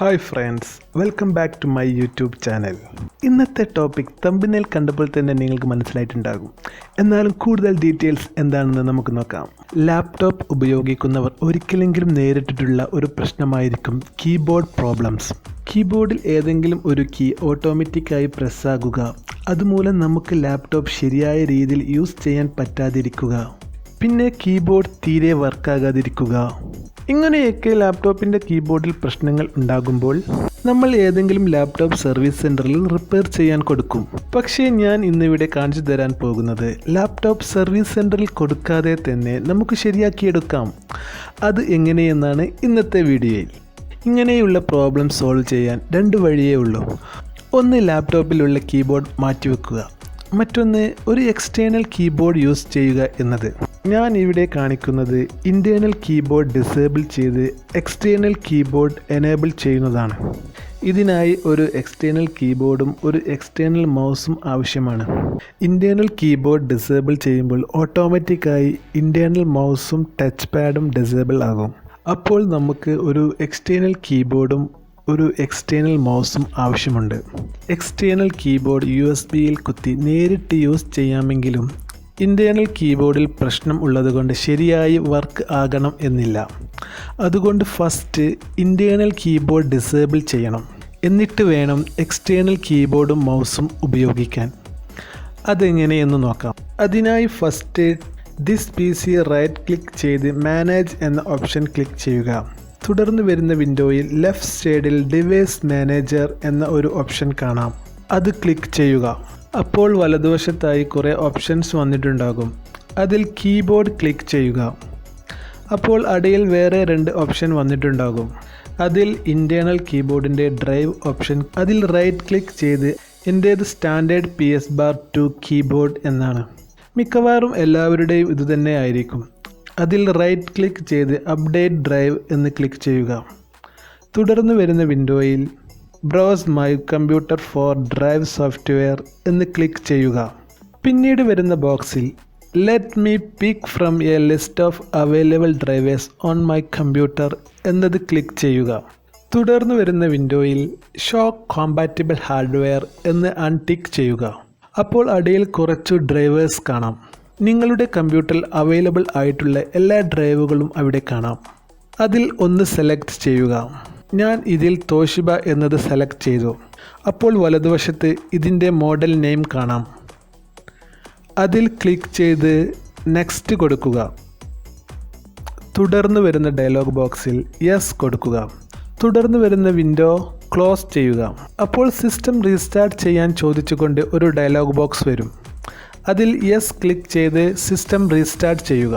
Hi friends, welcome back to my YouTube channel. ഇന്നത്തെ topic തമ്പനയിൽ കണ്ടപ്പോൾ തന്നെ നിങ്ങൾക്ക് മനസ്സിലായിട്ടുണ്ടാകും. എന്നാലും കൂടുതൽ ഡീറ്റെയിൽസ് എന്താണെന്ന് നമുക്ക് നോക്കാം. ലാപ്ടോപ്പ് ഉപയോഗിക്കുന്നവർ ഒരിക്കലെങ്കിലും നേരിട്ടിട്ടുള്ള ഒരു പ്രശ്നമായിരിക്കും കീബോർഡ് പ്രോബ്ലംസ്. കീബോർഡിൽ ഏതെങ്കിലും ഒരു കീ ഓട്ടോമാറ്റിക്കായി പ്രസ്സാകുക, അതുമൂലം നമുക്ക് ലാപ്ടോപ്പ് ശരിയായ രീതിയിൽ യൂസ് ചെയ്യാൻ പറ്റാതിരിക്കുക, പിന്നെ കീബോർഡ് തീരെ വർക്കാകാതിരിക്കുക. ഇങ്ങനെയൊക്കെ ലാപ്ടോപ്പിൻ്റെ കീബോർഡിൽ പ്രശ്നങ്ങൾ ഉണ്ടാകുമ്പോൾ നമ്മൾ ഏതെങ്കിലും ലാപ്ടോപ്പ് സർവീസ് സെൻറ്ററിൽ റിപ്പയർ ചെയ്യാൻ കൊടുക്കും. പക്ഷേ ഞാൻ ഇന്നിവിടെ കാണിച്ചു തരാൻ പോകുന്നത് ലാപ്ടോപ്പ് സർവീസ് സെൻറ്ററിൽ കൊടുക്കാതെ തന്നെ നമുക്ക് ശരിയാക്കിയെടുക്കാം. അത് എങ്ങനെയെന്നാണ് ഇന്നത്തെ വീഡിയോയിൽ. ഇങ്ങനെയുള്ള പ്രോബ്ലം സോൾവ് ചെയ്യാൻ രണ്ട് വഴിയേ ഉള്ളൂ. ഒന്ന്, ലാപ്ടോപ്പിലുള്ള കീബോർഡ് മാറ്റിവെക്കുക. മറ്റൊന്ന്, ഒരു എക്സ്റ്റേണൽ കീബോർഡ് യൂസ് ചെയ്യുക എന്നത്. ഞാൻ ഇവിടെ കാണിക്കുന്നത് ഇൻറ്റേർണൽ കീബോർഡ് ഡിസേബിൾ ചെയ്ത് എക്സ്റ്റേണൽ കീബോർഡ് എനേബിൾ ചെയ്യുന്നതാണ്. ഇതിനായി ഒരു എക്സ്റ്റേണൽ കീബോർഡും ഒരു എക്സ്റ്റേണൽ മൗസും ആവശ്യമാണ്. ഇൻറ്റേർണൽ കീബോർഡ് ഡിസേബിൾ ചെയ്യുമ്പോൾ ഓട്ടോമാറ്റിക്കായി ഇൻറ്റേർണൽ മൗസും ടച്ച് പാഡും ഡിസേബിൾ ആകും. അപ്പോൾ നമുക്ക് ഒരു എക്സ്റ്റേണൽ കീബോർഡും ഒരു എക്സ്റ്റേണൽ മൗസും ആവശ്യമുണ്ട്. എക്സ്റ്റേണൽ കീബോർഡ് USB-യിൽ കുത്തി നേരിട്ട് യൂസ് ചെയ്യാമെങ്കിലും ഇൻറ്റേർണൽ കീബോർഡിൽ പ്രശ്നം ഉള്ളതുകൊണ്ട് ശരിയായി വർക്ക് ആകണം എന്നില്ല. അതുകൊണ്ട് ഫസ്റ്റ് ഇൻറ്റേർണൽ കീബോർഡ് ഡിസേബിൾ ചെയ്യണം. എന്നിട്ട് വേണം എക്സ്റ്റേണൽ കീബോർഡും മൗസും ഉപയോഗിക്കാൻ. അതെങ്ങനെയെന്ന് നോക്കാം. അതിനായി first this PC right click ചെയ്ത് മാനേജ് എന്ന ഓപ്ഷൻ ക്ലിക്ക് ചെയ്യുക. തുടർന്ന് വരുന്ന വിൻഡോയിൽ ലെഫ്റ്റ് സൈഡിൽ ഡിവൈസ് മാനേജർ എന്ന ഒരു ഓപ്ഷൻ കാണാം. അത് ക്ലിക്ക് ചെയ്യുക. അപ്പോൾ വലതുവശത്തായി കുറേ ഓപ്ഷൻസ് വന്നിട്ടുണ്ടാകും. അതിൽ കീബോർഡ് ക്ലിക്ക് ചെയ്യുക. അപ്പോൾ അടിയിൽ വേറെ രണ്ട് ഓപ്ഷൻ വന്നിട്ടുണ്ടാകും. അതിൽ ഇൻറ്റേർണൽ കീബോർഡിൻ്റെ ഡ്രൈവ് ഓപ്ഷൻ, അതിൽ റൈറ്റ് ക്ലിക്ക് ചെയ്ത് എൻ്റേത് സ്റ്റാൻഡേർഡ് PS2 കീബോർഡ് എന്നാണ്. മിക്കവാറും എല്ലാവരുടെയും ഇതുതന്നെ ആയിരിക്കും. അതിൽ റൈറ്റ് ക്ലിക്ക് ചെയ്ത് അപ്ഡേറ്റ് ഡ്രൈവ് എന്ന് ക്ലിക്ക് ചെയ്യുക. തുടർന്ന് വരുന്ന വിൻഡോയിൽ browse my computer four drive software എന്ന് ക്ലിക്ക് ചെയ്യുക. പിന്നീട് വരുന്ന ബോക്സിൽ let me pick from A list of available drivers on my computer എന്നത് ക്ലിക്ക് ചെയ്യുക. തുടർന്ന് വരുന്ന വിൻഡോയിൽ ഷോ കോമ്പാറ്റിബിൾ ഹാർഡ്വെയർ എന്ന് അൺടിക്ക് ചെയ്യുക. അപ്പോൾ അടിയിൽ കുറച്ച് ഡ്രൈവേഴ്സ് കാണാം. നിങ്ങളുടെ കമ്പ്യൂട്ടറിൽ അവൈലബിൾ ആയിട്ടുള്ള എല്ലാ ഡ്രൈവുകളും അവിടെ കാണാം. അതിൽ ഒന്ന് സെലക്ട് ചെയ്യുക. ഞാൻ ഇതിൽ തോഷിബ എന്നത് സെലക്ട് ചെയ്തു. അപ്പോൾ വലതുവശത്ത് ഇതിൻ്റെ മോഡൽ നെയിം കാണാം. അതിൽ ക്ലിക്ക് ചെയ്ത് നെക്സ്റ്റ് കൊടുക്കുക. തുടർന്ന് വരുന്ന ഡയലോഗ് ബോക്സിൽ യെസ് കൊടുക്കുക. തുടർന്ന് വരുന്ന വിൻഡോ ക്ലോസ് ചെയ്യുക. അപ്പോൾ സിസ്റ്റം റീസ്റ്റാർട്ട് ചെയ്യാൻ ചോദിച്ചുകൊണ്ട് ഒരു ഡയലോഗ് ബോക്സ് വരും. അതിൽ യെസ് ക്ലിക്ക് ചെയ്ത് സിസ്റ്റം റീസ്റ്റാർട്ട് ചെയ്യുക.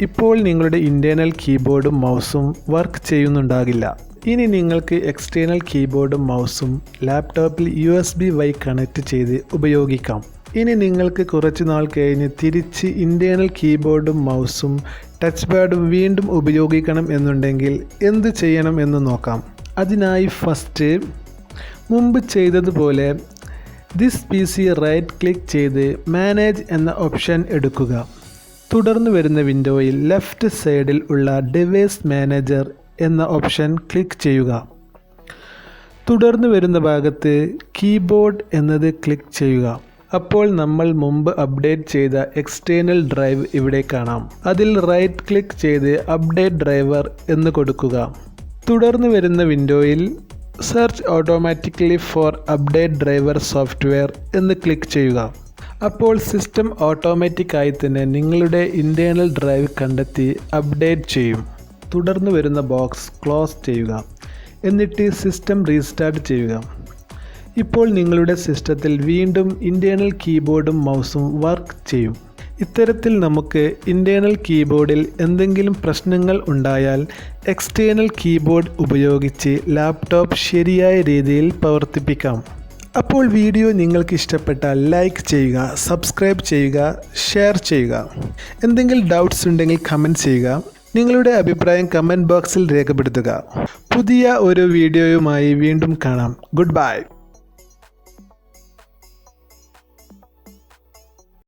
ഇപ്പോൾ നിങ്ങളുടെ ഇൻറ്റേർണൽ കീബോർഡും മൗസും വർക്ക് ചെയ്യുന്നുണ്ടാകില്ല. ഇനി നിങ്ങൾക്ക് എക്സ്റ്റേണൽ കീബോർഡും മൗസും ലാപ്ടോപ്പിൽ USB വഴി കണക്റ്റ് ചെയ്ത് ഉപയോഗിക്കാം. ഇനി നിങ്ങൾക്ക് കുറച്ച് നാൾ കഴിഞ്ഞ് തിരിച്ച് ഇൻറ്റേർണൽ കീബോർഡും മൗസും ടച്ച് പാഡും വീണ്ടും ഉപയോഗിക്കണം എന്നുണ്ടെങ്കിൽ എന്ത് ചെയ്യണം എന്ന് നോക്കാം. അതിനായി ഫസ്റ്റ് മുമ്പ് ചെയ്തതുപോലെ ദിസ് PC റൈറ്റ് ക്ലിക്ക് ചെയ്ത് മാനേജ് എന്ന ഓപ്ഷൻ എടുക്കുക. തുടർന്ന് വരുന്ന വിൻഡോയിൽ ലെഫ്റ്റ് സൈഡിൽ ഉള്ള ഡിവൈസ് മാനേജർ എന്ന ഓപ്ഷൻ ക്ലിക്ക് ചെയ്യുക. തുടർന്ന് വരുന്ന ഭാഗത്ത് കീബോർഡ് എന്നത് ക്ലിക്ക് ചെയ്യുക. അപ്പോൾ നമ്മൾ മുമ്പ് അപ്ഡേറ്റ് ചെയ്ത എക്സ്റ്റേണൽ ഡ്രൈവ് ഇവിടെ കാണാം. അതിൽ റൈറ്റ് ക്ലിക്ക് ചെയ്ത് അപ്ഡേറ്റ് ഡ്രൈവർ എന്ന് കൊടുക്കുക. തുടർന്ന് വരുന്ന വിൻഡോയിൽ search automatically for update driver software എന്ന് ക്ലിക്ക് ചെയ്യുക. അപ്പോൾ സിസ്റ്റം ഓട്ടോമാറ്റിക്കായി തന്നെ നിങ്ങളുടെ ഇൻറ്റേർണൽ ഡ്രൈവ് കണ്ടെത്തി അപ്ഡേറ്റ് ചെയ്യും. തുടർന്ന് വരുന്ന ബോക്സ് ക്ലോസ് ചെയ്യുക. എന്നിട്ട് സിസ്റ്റം റീസ്റ്റാർട്ട് ചെയ്യുക. ഇപ്പോൾ നിങ്ങളുടെ സിസ്റ്റത്തിൽ വീണ്ടും ഇൻറ്റേർണൽ കീബോർഡും മൗസും വർക്ക് ചെയ്യും. ഇത്തരത്തിൽ നമുക്ക് ഇൻറ്റേർണൽ കീബോർഡിൽ എന്തെങ്കിലും പ്രശ്നങ്ങൾ ഉണ്ടായാൽ എക്സ്റ്റേണൽ കീബോർഡ് ഉപയോഗിച്ച് ലാപ്ടോപ്പ് ശരിയായ രീതിയിൽ പ്രവർത്തിപ്പിക്കാം. അപ്പോൾ വീഡിയോ നിങ്ങൾക്ക് ഇഷ്ടപ്പെട്ടാൽ ലൈക്ക് ചെയ്യുക, സബ്സ്ക്രൈബ് ചെയ്യുക, ഷെയർ ചെയ്യുക. എന്തെങ്കിലും ഡൗട്ട്സ് ഉണ്ടെങ്കിൽ കമൻറ്റ് ചെയ്യുക. നിങ്ങളുടെ അഭിപ്രായം കമൻറ്റ് ബോക്സിൽ രേഖപ്പെടുത്തുക. പുതിയ ഒരു വീഡിയോയുമായി വീണ്ടും കാണാം. Good bye.